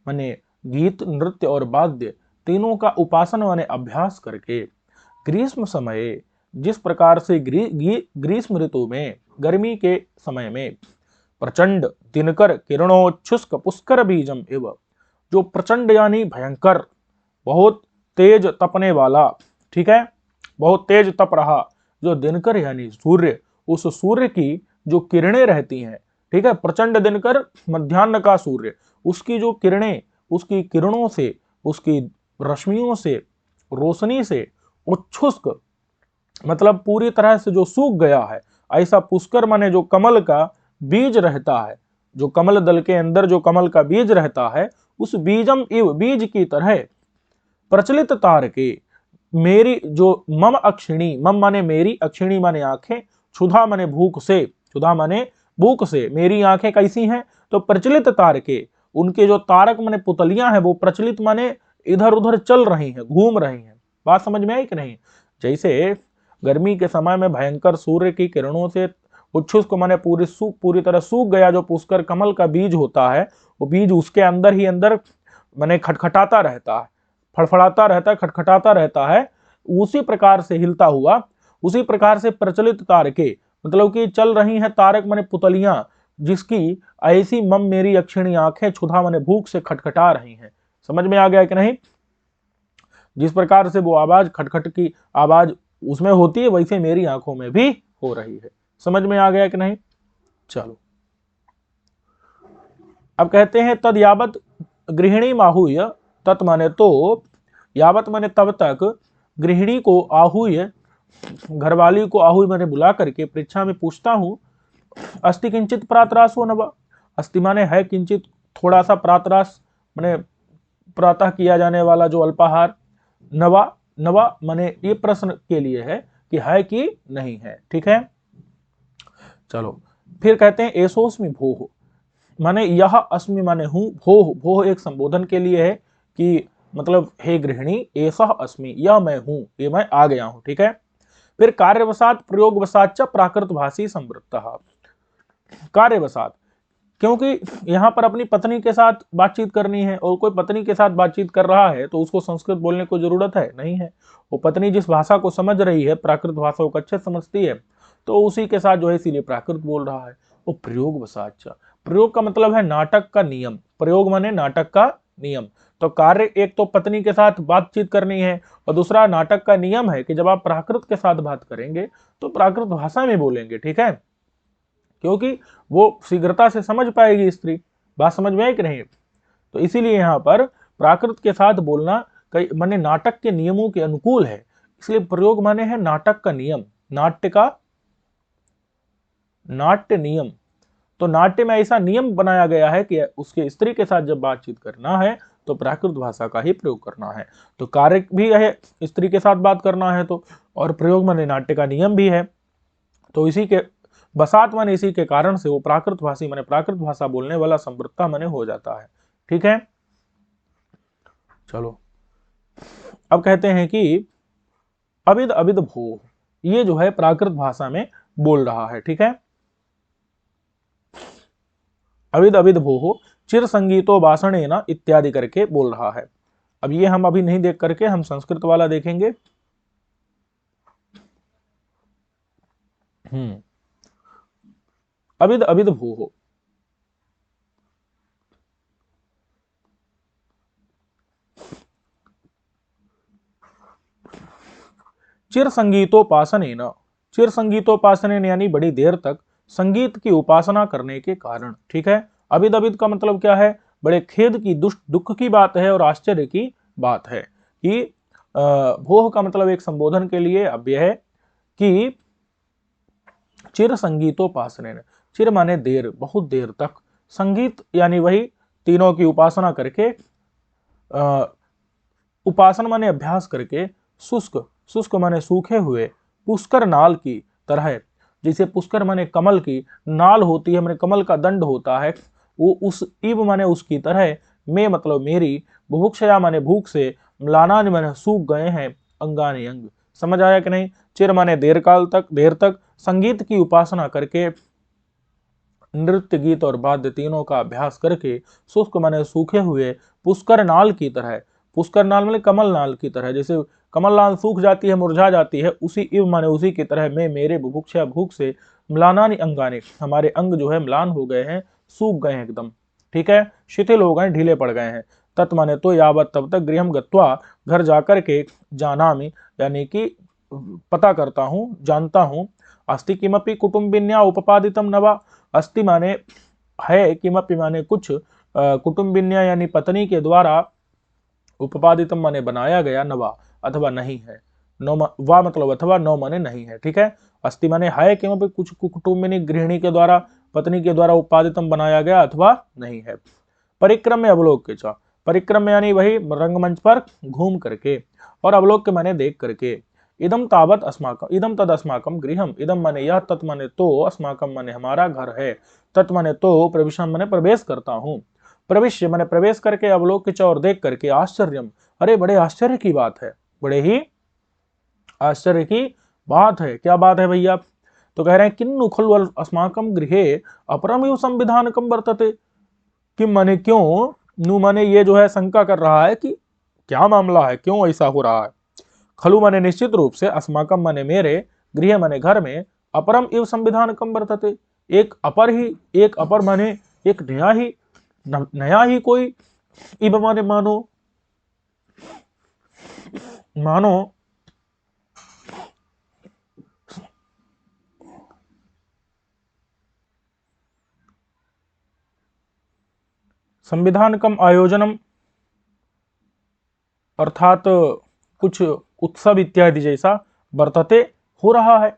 माने गीत, नृत्य और वाद्य तीनों का उपासना माने अभ्यास करके, ग्रीष्म समय, जिस प्रकार से ग्रीष्म ऋतु में, गर्मी के समय में, प्रचंड दिनकर किरणोच्छुष्क पुष्कर बीजम एवं, जो प्रचंड यानी भयंकर, बहुत तेज तपने वाला, ठीक है, बहुत तेज तप रहा, जो दिनकर यानी सूर्य, उस सूर्य की जो किरणें रहती हैं, ठीक है, प्रचंड दिनकर मध्याह्न का सूर्य, उसकी जो किरणें, उसकी किरणों से, उसकी रश्मियों से, रोशनी से उच्छुष्क मतलब पूरी तरह से जो सूख गया है, ऐसा पुष्कर माने जो कमल का बीज रहता है, जो कमल दल के अंदर जो कमल का बीज रहता है, उस बीजम इव, बीज की तरह प्रचलित तार के, मेरी जो मम अक्षिणी, मम माने मेरी, अक्षिणी माने आंखें, क्षुधा माने भूख से, क्षुधा माने भूख से, मेरी आंखें कैसी हैं? तो प्रचलित तार के, उनके जो तारक माने पुतलियां हैं वो प्रचलित माने इधर उधर चल रही हैं, घूम रही हैं। बात समझ में आई कि नहीं? जैसे गर्मी के समय में भयंकर सूर्य की किरणों से उच्छुष्क माने पूरी तरह सूख गया जो पुष्कर कमल का बीज होता है, वो बीज उसके अंदर ही अंदर माने खटखटाता रहता है, फड़फड़ाता रहता है, खटखटाता रहता है, उसी प्रकार से हिलता हुआ, उसी प्रकार से प्रचलित तारके मतलब कि चल रही हैं तारक माने पुतलियां, जिसकी ऐसी मम मेरी अक्षिणी आंखें क्षुधा माने भूख से खटखटा रही हैं। समझ में आ गया कि नहीं? जिस प्रकार से वो आवाज, खटखट की आवाज उसमें होती है, वैसे मेरी आंखों में भी हो रही है। समझ में आ गया कि नहीं? चलो अब कहते हैं तद यावत गृहिणी माहूय, तत् माने तो, यावत माने तब तक, गृहिणी को आहूय, घरवाली को आहूय माने बुला करके परीक्षा में पूछता हूं, अस्ति किंचित प्रातरासो नवा, अस्ति माने है किंचित थोड़ा सा, प्रातरास माने प्रातः किया जाने वाला जो अल्पाहार, नवा, नवा माने ये प्रश्न के लिए है कि नहीं है, ठीक है। चलो फिर कहते हैं एसोस्मि भोह, माने यह अस्मि माने हूं, भोह, भोह एक संबोधन के लिए है कि मतलब हे गृहिणी, ऐसा अस्मि, यह मैं हूं, ये मैं आ गया हूं, ठीक है। फिर कार्यवसात प्रयोगवसात च प्राकृत भाषी संवृत्तः, कार्यवसात, क्योंकि यहां पर अपनी पत्नी के साथ बातचीत करनी है और कोई पत्नी के साथ बातचीत कर रहा है तो उसको संस्कृत बोलने को जरूरत है नहीं है। वो पत्नी जिस भाषा को समझ रही है, प्राकृत भाषा को अच्छे समझती है, तो उसी के साथ जो है इसीलिए प्राकृत बोल रहा है। वो प्रयोग वसाच, प्रयोग का मतलब है नाटक का नियम, प्रयोग माने नाटक का नियम। तो कार्य एक तो पत्नी के साथ बातचीत करनी है और दूसरा नाटक का नियम है कि जब आप प्राकृत के साथ बात करेंगे तो प्राकृत भाषा में बोलेंगे, ठीक है, क्योंकि वो शीघ्रता से समझ पाएगी स्त्री। बात समझ में आई कि नहीं? तो इसीलिए यहाँ पर प्राकृत के साथ बोलना कई माने नाटक के नियमों के अनुकूल है, इसलिए प्रयोग माने है नाटक का नियम, नाट्य का, नाट्य नियम। तो नाट्य में ऐसा नियम बनाया गया है कि उसके स्त्री के साथ जब बातचीत करना है तो प्राकृत भाषा का ही प्रयोग करना है। तो कार्य भी है स्त्री के साथ बात करना है तो, और प्रयोग माने नाट्य का नियम भी है। तो इसी के बसात माने इसी के कारण से वो प्राकृत भाषी माने प्राकृत भाषा बोलने वाला संवृत्ता माने हो जाता है। ठीक है, चलो अब कहते हैं कि अविद अविद भो, ये जो है प्राकृत भाषा में बोल रहा है। ठीक है, अविद अविद भो चिर संगीतो वासणेन इत्यादि करके बोल रहा है। अब ये हम अभी नहीं देख करके हम संस्कृत वाला देखेंगे। अविद अविद भूः, चिर संगीतोपासनेन, चिर संगीतोपासनेन यानी बड़ी देर तक संगीत की उपासना करने के कारण। ठीक है, अविद अविद का मतलब क्या है, बड़े खेद की दुख की बात है और आश्चर्य की बात है कि भोह का मतलब एक संबोधन के लिए अव्यय है कि चिर संगीतोपासनेन, चिर माने देर, बहुत देर तक, संगीत यानी वही तीनों की उपासना करके, उपासना माने अभ्यास करके, शुष्क, शुष्क माने सूखे हुए, पुष्कर नाल की तरह, जैसे पुष्कर माने कमल की नाल होती है, माने कमल का दंड होता है, वो उस इव माने उसकी तरह, मैं मतलब मेरी, बुभुक्षया माने भूख से, म्लाना माने सूख गए हैं, अंगानि अंग। समझ आया कि नहीं? चिर माने देर काल तक, देर तक संगीत की उपासना करके, नृत्य गीत और वाद्य तीनों का अभ्यास करके, शुष्क माने सूखे हुए, पुष्कर नाल की तरह, पुष्कर नाल माने कमल नाल की तरह, जैसे कमल नाल सूख जाती है, मुरझा जाती है, उसी इव माने उसी की तरह, मैं मेरे बुभुक्षा भूख से, म्लानानि अंगानि, हमारे अंग जो है म्लान हो गए हैं, सूख गए हैं एकदम। ठीक है, शिथिल हो गए, ढीले पड़ गए हैं। तत् माने तो यावत, तब तक, गृहम गत्वा, घर जाकर के, जानामि यानी कि पता करता हूं, जानता हूं, अस्ति किमपि कुटुंबिन्या उपपादितम नवा, अस्ति माने है, किमपि माने कुछ, कुटुंबिन्या यानी पत्नी के द्वारा, उपपादितम माने बनाया गया, नवा अथवा नहीं है, नो वा मतलब अथवा, नो माने नहीं है। ठीक है, अस्ति माने है किमपि कुछ, कुटुंबिनी गृहिणी के द्वारा, पत्नी के द्वारा उपपादितम बनाया गया अथवा नहीं है। परिक्रम में अवलोक के चा, परिक्रम में यानी वही रंगमंच पर घूम करके, और अवलोक के माने देख करके। इदम तावत अस्माकम, इदम तद अस्माकम गृहम, इदम माने यह, तत् माने तो, अस्माकम माने हमारा घर है, तत् माने तो, प्रविशम माने प्रवेश करता हूं, प्रविश्य माने प्रवेश करके, अवलोक के और देख करके, आश्चर्यम, अरे बड़े आश्चर्य की बात है, बड़े ही आश्चर्य की बात है। क्या बात है भैया? तो कह रहे हैं किन्नु खलु अस्माकम गृहे अपरम संविधानकम वर्तते, किम माने क्यों, नु माने ये जो है शंका कर रहा है कि क्या मामला है, क्यों ऐसा हो रहा है। खलु माने निश्चित रूप से, अस्माकम माने मेरे, गृह माने घर में, अपरम इव संविधानकम वर्तते, एक अपर ही, एक अपर माने एक नया ही, नया ही कोई, इव माने मानो, मानो संविधानकम आयोजनम, अर्थात कुछ उत्सव इत्यादि जैसा, वर्तते हो रहा है।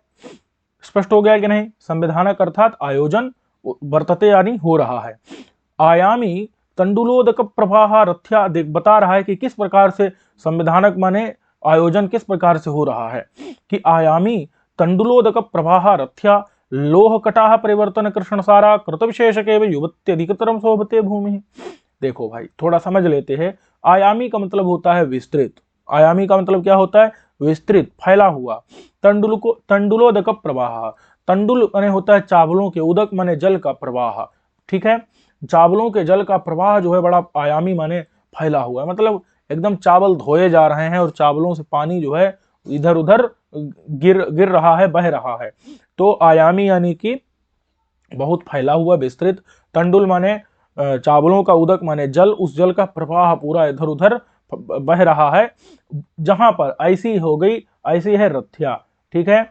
स्पष्ट हो गया कि नहीं? संविधानक अर्थात आयोजन, वर्तते यानी हो रहा है। आयामी तंडुलोदक प्रवाह रथ्या, बता रहा है कि किस प्रकार से संविधानक माने आयोजन किस प्रकार से हो रहा है, कि आयामी तंडुलोदक प्रवाह रथ्या, लोह कटाह परिवर्तन कृष्ण सारा, कृत विशेष के युवत्यधिकतरम शोभते भूमि। देखो भाई थोड़ा समझ लेते हैं। आयामी का मतलब होता है विस्तृत, आयामी का मतलब क्या होता है? विस्तृत, फैला हुआ। तंडुलोदक प्रवाह, तंडुल माने होता है चावलों के, उदक माने जल का प्रवाह। ठीक है, चावलों के जल का प्रवाह जो है बड़ा आयामी माने फैला हुआ है, मतलब एकदम चावल धोए जा रहे हैं और चावलों से पानी जो है इधर उधर गिर रहा है, बह रहा है। तो आयामी यानी कि बहुत फैला हुआ, विस्तृत। तंडुल माने चावलों का, उदक माने जल, उस जल का प्रवाह पूरा इधर उधर बह रहा है। जहां पर ऐसी हो गई, ऐसी है रथ्या। ठीक है,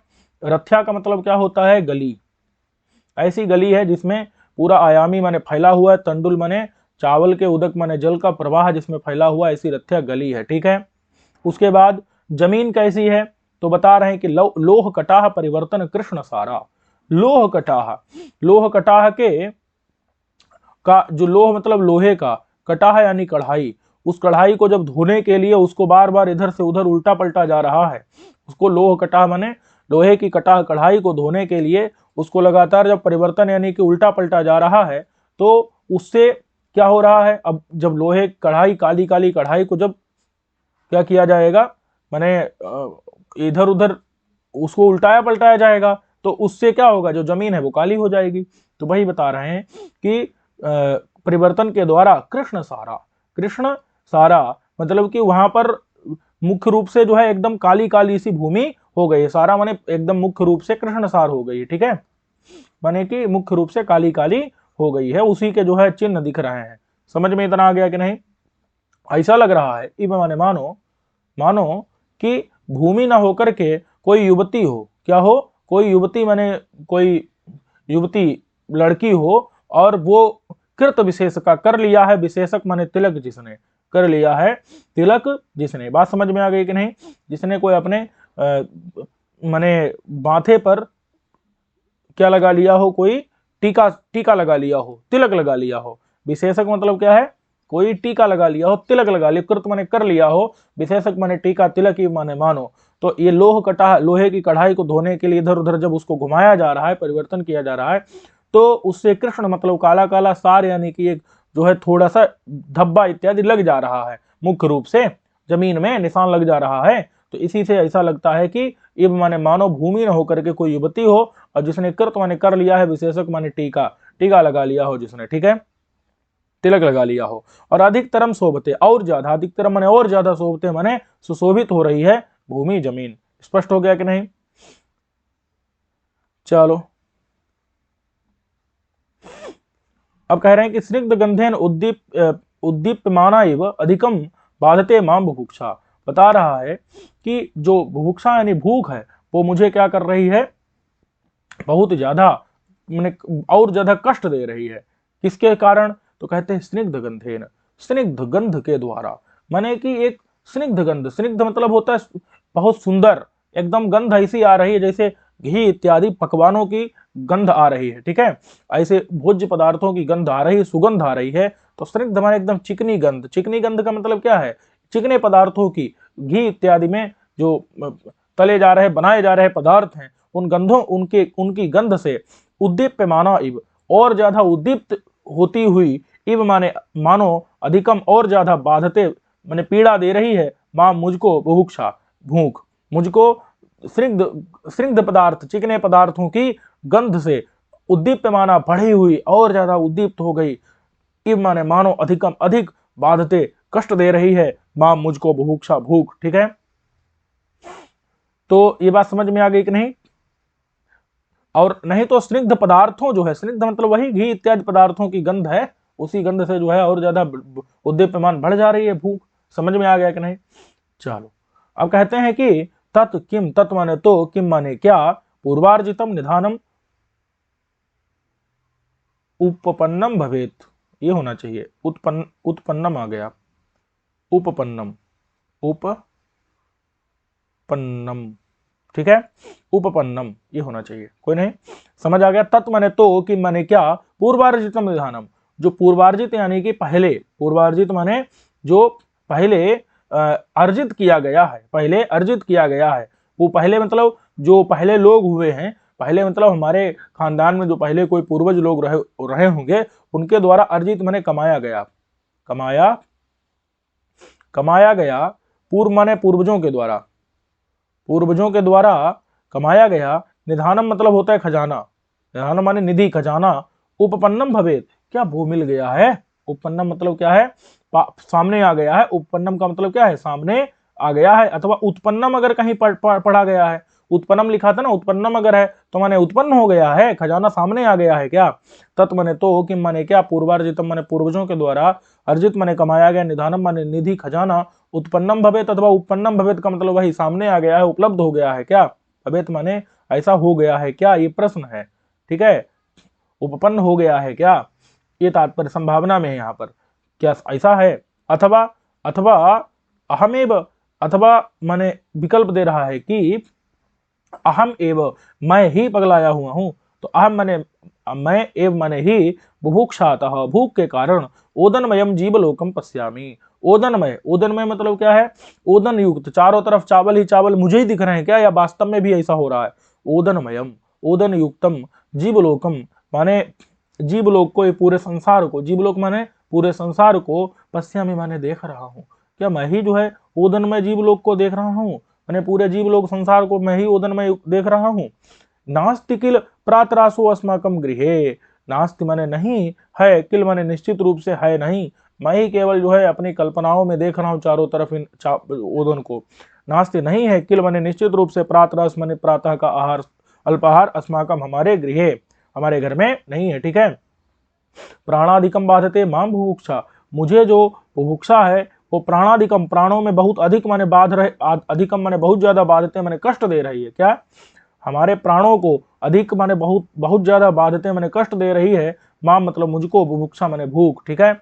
रथ्या का मतलब क्या होता है? गली। ऐसी गली है जिसमें पूरा आयामी माने फैला हुआ है, तंडुल माने चावल के, उदक माने जल का प्रवाह जिसमें फैला हुआ, ऐसी रथ्या गली है। ठीक है, उसके बाद जमीन कैसी है? तो बता रहे हैं कि लोह कटाह परिवर्तन कृष्ण सारा। लोह कटाह, लोह कटाह के का जो लोह मतलब लोहे का, कटाह यानी कढ़ाई, उस कढ़ाई को जब धोने के लिए उसको बार बार इधर से उधर उल्टा पलटा जा रहा है, उसको लोह कटाह माने लोहे की कटाह कढ़ाई को धोने के लिए उसको लगातार जब परिवर्तन यानी कि उल्टा पलटा जा रहा है, तो उससे क्या हो रहा है, अब जब लोहे कढ़ाई काली काली कढ़ाई को जब क्या किया जाएगा, माने इधर उधर उसको उल्टाया पलटाया जाएगा, तो उससे क्या होगा, जो जमीन है वो काली हो जाएगी। तो वही बता रहे हैं कि परिवर्तन के द्वारा कृष्ण सारा मतलब कि वहां पर मुख्य रूप से जो है एकदम काली काली सी भूमि हो गई, सारा माने एकदम मुख्य रूप से कृष्णसार हो गई, ठीक है, माने कि मुख्य रूप से काली काली हो गई है, उसी के जो है चिन्ह दिख रहे हैं। समझ में इतना आ गया कि नहीं? ऐसा लग रहा है इब माने मानो कि भूमि ना होकर के कोई युवती हो, क्या हो, कोई युवती माने कोई युवती लड़की हो, और वो कृत विशेष का कर लिया है, विशेषक माने तिलक जिसने कर लिया है, तिलक जिसने, बात समझ में आ गई कि नहीं? जिसने कोई अपने माने माथे पर क्या लगा लिया हो, कोई टीका लगा लिया हो, तिलक लगा लिया हो। विशेषक मतलब क्या है, कोई टीका लगा लिया हो, तिलक लगा लिया, कृत माने कर लिया हो, विशेषक माने टीका, तिलक ही माने मानो। तो ये लोहे की कढ़ाई को धोने के लिए इधर उधर जब उसको घुमाया जा रहा है, परिवर्तन किया जा रहा है, तो उससे कृष्ण मतलब काला काला सार यानी कि एक जो है थोड़ा सा धब्बा इत्यादि लग जा रहा है, मुख्य रूप से जमीन में निशान लग जा रहा है। तो इसी से ऐसा लगता है कि इब माने मानव भूमि न होकर के कोई युवती हो, और जिसने कृत माने कर लिया है, विशेषक माने टीका लगा लिया हो जिसने, ठीक है, तिलक लगा लिया हो। और अधिकतरम शोभते, और ज्यादा, अधिकतरम माने और ज्यादा, शोभते माने सुशोभित हो रही है भूमि जमीन। स्पष्ट हो गया कि नहीं? चलो अब कह रहे हैं कि स्निग्ध गंधेन उद्दीप्यमाना एव अधिकम बाधते माम बुभुक्षा। बता रहा है कि जो बुभुक्षा यानी भूख है, वो मुझे क्या कर रही है, बहुत ज्यादा मैंने और ज्यादा कष्ट दे रही है। किसके कारण? तो कहते हैं स्निग्ध गंधेन, स्निग्ध गंध के द्वारा, माने कि एक स्निग्ध गंध, स्निग्ध मतलब होता है बहुत सुंदर, एकदम गंध ऐसी आ रही है जैसे घी इत्यादि पकवानों की गंध आ रही है, ठीक है, ऐसे भोज्य पदार्थों की गंध आ रही है, सुगंध आ रही है। तो स्निग्ध माने एकदम चिकनी गंध। चिकनी गंध का मतलब क्या है? चिकने पदार्थों की, घी इत्यादि में जो तले जा रहे बनाए जा रहे पदार्थ हैं, उन गंधों उनकी गंध से उद्दीप्यमाना इव, और ज्यादा उद्दीप्त होती हुई, इव माने मानो, अधिकम और ज्यादा, बाधते माने पीड़ा दे रही है, मां मुझको, बुभुक्षा भूख, मुझको स्निग्ध पदार्थ, चिकने पदार्थों की गंध से उद्दीप्यमाना, बढ़ी हुई और ज्यादा उद्दीप्त हो गई, इव माने मानो, अधिकम अधिक, बाधते कष्ट दे रही है, मां मुझको, बुभुक्षा भूख, ठीक है। तो ये बात समझ में आ गई कि नहीं? और नहीं तो स्निग्ध पदार्थों जो है, स्निग्ध मतलब वही घी इत्यादि पदार्थों की गंध है, उसी गंध से जो है और ज्यादा उद्दीप्यमान बढ़ जा रही है भूख। समझ में आ गया कि नहीं? चलो अब कहते हैं कि तत् किम, तत् माने तो, किम माने क्या, पूर्वार्जितम निधानम उपपन्नम भवेत, ये होना चाहिए, उत्पन्नम आ गया, उपपन्नम, उपपन्नम, ठीक है, उपपन्नम ये होना चाहिए, कोई नहीं, समझ आ गया। तत् माने तो, कि माने क्या, पूर्वार्जितम निधानम, जो पूर्वार्जित यानी कि पहले, पूर्वार्जित माने जो पहले अर्जित किया गया है, पहले अर्जित किया गया है, वो पहले मतलब जो पहले लोग हुए हैं, पहले मतलब हमारे खानदान में जो पहले कोई पूर्वज लोग रहे होंगे, उनके द्वारा अर्जित माने कमाया गया, कमाया गया, पूर्व माने पूर्वजों के द्वारा, पूर्वजों के द्वारा कमाया गया, निधानम मतलब होता है खजाना, निधानम माने निधि, खजाना, उपपन्नम भवेत, क्या वो मिल गया है, उपपन्नम मतलब क्या है, सामने आ गया है, उपपन्नम का मतलब क्या है, सामने आ गया है, अथवा उत्पन्नम अगर कहीं पढ़ा गया है, उत्पन्नम लिखा था ना, उत्पन्नम अगर है तो माने उत्पन्न हो गया है, खजाना सामने आ गया है क्या। तत् माने तो, किम माने क्या, पूर्वार्जितम माने पूर्वजों के द्वारा, अर्जित माने कमाया गया, निधानम माने निधि खजाना, उत्पन्नम भवेत अथवा उपपन्नम भवेत का मतलब वही सामने आ गया है, उपलब्ध हो गया है क्या, भवेत माने ऐसा हो गया है क्या, ये प्रश्न है, ठीक है, उपपन्न हो गया है क्या, ये तात्पर्य संभावना में है यहाँ पर, क्या ऐसा है, अथवा अथवा अहमेव, अथवा माने विकल्प दे रहा है कि अहम एव, मैं ही पगलाया हुआ हूं, तो अहम माने मैं, एव माने ही, बुभुक्षातः भूख के कारण, ओदनमयम जीवलोकम पश्यामि, ओदनमय, ओदनमय मतलब क्या है, ओदन युक्त, चारों तरफ चावल ही चावल मुझे ही दिख रहे हैं क्या, या वास्तव में भी ऐसा हो रहा है। ओदनमयम, ओदन युक्तम, जीवलोकम माने जीवलोक को, ये पूरे संसार को, जीवलोक माने पूरे संसार को, पश्यामि माने देख रहा हूँ, क्या मैं ही जो है ओदनमय जीवलोक को देख रहा हूँ, मैंने पूरे जीवलोक संसार को मैं ही ओदनमय देख रहा हूँ। नास्ति किल प्रातरासो अस्माकम गृहे, नास्ति माने नहीं, है किल माने निश्चित रूप से है नहीं, मैं ही केवल जो है अपनी कल्पनाओं में देख रहा हूँ चारों तरफ इन ओदन को। नास्ति नहीं है, किल माने निश्चित रूप से, प्रातरास माने प्रातः का आहार, अल्पाहार, अस्माकम हमारे गृहे, हमारे घर में नहीं है। ठीक है, प्राणाधिकम बाधते माम बुभुक्षा, मुझे जो बुभुक्षा है वो प्राणाधिकम, प्राणों में बहुत अधिक माने बाध रहे, अधिकम माने बहुत ज्यादा, बाधते माने कष्ट दे रही है, क्या हमारे प्राणों को अधिक माने बहुत बहुत ज्यादा बाधते माने कष्ट दे रही है, माम मतलब मुझको, बुभुक्षा माने भूख। ठीक है,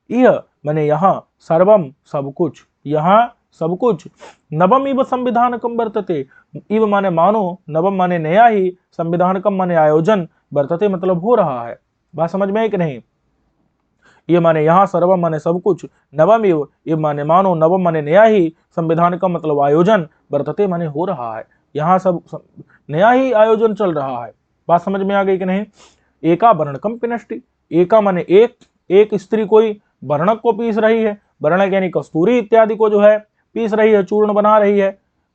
यह माने यहाँ, सर्वम सब कुछ, यहाँ सब कुछ, नवम इव संविधानकम वर्तते, इव माने मानो, नवम माने नया ही, संविधानकम माने आयोजन, वर्तते मतलब हो रहा है। बात समझ में है कि नहीं। ये माने यहाँ, सर्वम माने सब कुछ, नवम इव माने मानो, नवम माने नया ही, संविधानकम मतलब आयोजन, वर्तते माने हो रहा है, यहाँ सब नया ही आयोजन चल रहा है। बात समझ में आ गई कि नहीं। एका वर्णकम पिनष्टि, एका माने एक, एक स्त्री कोई वर्णक को पीस रही है, वर्णक यानी कस्तूरी इत्यादि को जो है पीस रही है, चूर्ण बना रही है,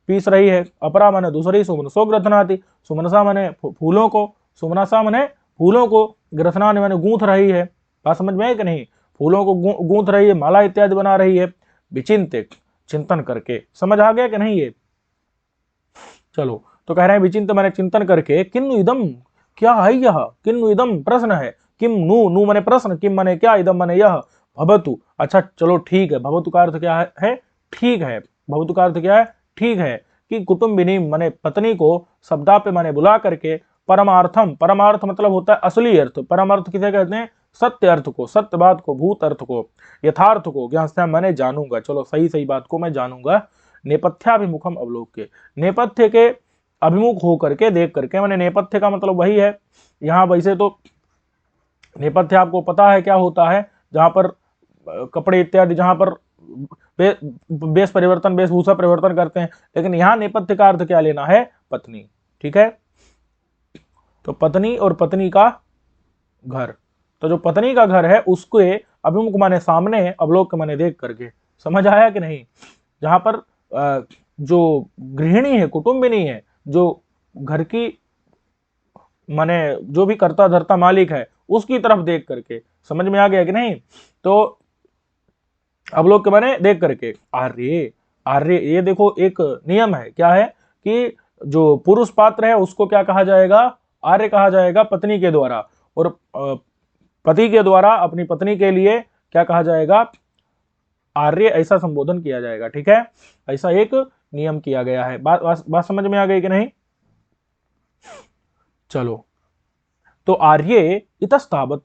पीस रही है। अपरा माने दूसरी, सुमनसो ग्रथनाति, सुमनसा माने फूलों को, सुमनसा माने फूलों को, ग्रथना माने गूंथ रही है। बात समझ में है कि नहीं, फूलों को गूंथ रही है, माला इत्यादि बना रही है, विचिंतित चिंतन करके। समझ आ गया कि नहीं ये। चलो, तो कह रहे हैं विचिंत माने चिंतन करके, किन्नु इदम, क्या है यह, किन्नु इदम प्रश्न है, किम नु, नु माने प्रश्न, किम माने क्या, इदम माने यह, भवतु, अच्छा चलो ठीक है, भवतु का अर्थ क्या है, ठीक है, भवतु का अर्थ क्या है, ठीक है, कि कुटुंबिनी माने पत्नी को शब्दा पे माने बुला करके, परमार्थम, परमार्थ मतलब होता है असली अर्थ, परम अर्थ किसे कहते हैं, सत्य अर्थ को, सत्य बात को, भूत अर्थ को, यथार्थ को, ज्ञान मैंने जानूंगा, चलो सही सही बात को मैं जानूंगा, नेपथ्याभिमुखम अवलोक के, नेपथ्य के अभिमुख होकर के, देख करके, मैंने नेपथ्य का मतलब वही है, यहाँ वैसे तो नेपथ्य आपको पता है क्या होता है, जहां पर कपड़े इत्यादि, जहां पर वेश परिवर्तन, वेशभूषा परिवर्तन करते हैं, लेकिन यहाँ नेपथ्य का अर्थ क्या लेना है, पत्नी। ठीक है, तो पत्नी और पत्नी का घर, तो जो पत्नी का घर है उसके अभिमुख माने सामने, अवलोक माने देख करके। समझ आया कि नहीं। जहां पर जो गृहिणी है, कुटुंबिनी है, जो घर की माने जो भी कर्ता धर्ता मालिक है उसकी तरफ देख करके। समझ में आ गया कि नहीं। तो अवलोक माने देख करके। आर्य, आर्य ये देखो एक नियम है, क्या है कि जो पुरुष पात्र है उसको क्या कहा जाएगा, आर्य कहा जाएगा पत्नी के द्वारा, और पति के द्वारा अपनी पत्नी के लिए क्या कहा जाएगा, आर्य, ऐसा संबोधन किया जाएगा। ठीक है, ऐसा एक नियम किया गया है। बात समझ में आ गई कि नहीं। चलो, तो आर्य इतस्तावत,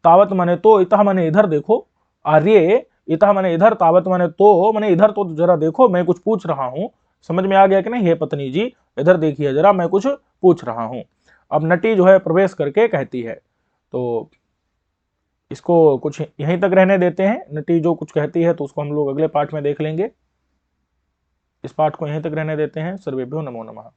तावत माने तो, इतः माने इधर देखो, आर्य इतः माने इधर, तावत माने तो, माने इधर तो जरा देखो, मैं कुछ पूछ रहा हूं। समझ में आ गया कि नहीं। हे पत्नी जी इधर देखिए जरा, मैं कुछ पूछ रहा हूं। अब नटी जो है प्रवेश करके कहती है, तो इसको कुछ यहीं तक रहने देते हैं। नटी जो कुछ कहती है तो उसको हम लोग अगले पाठ में देख लेंगे। इस पाठ को यहीं तक रहने देते हैं। सर्वेभ्यो नमो नमः।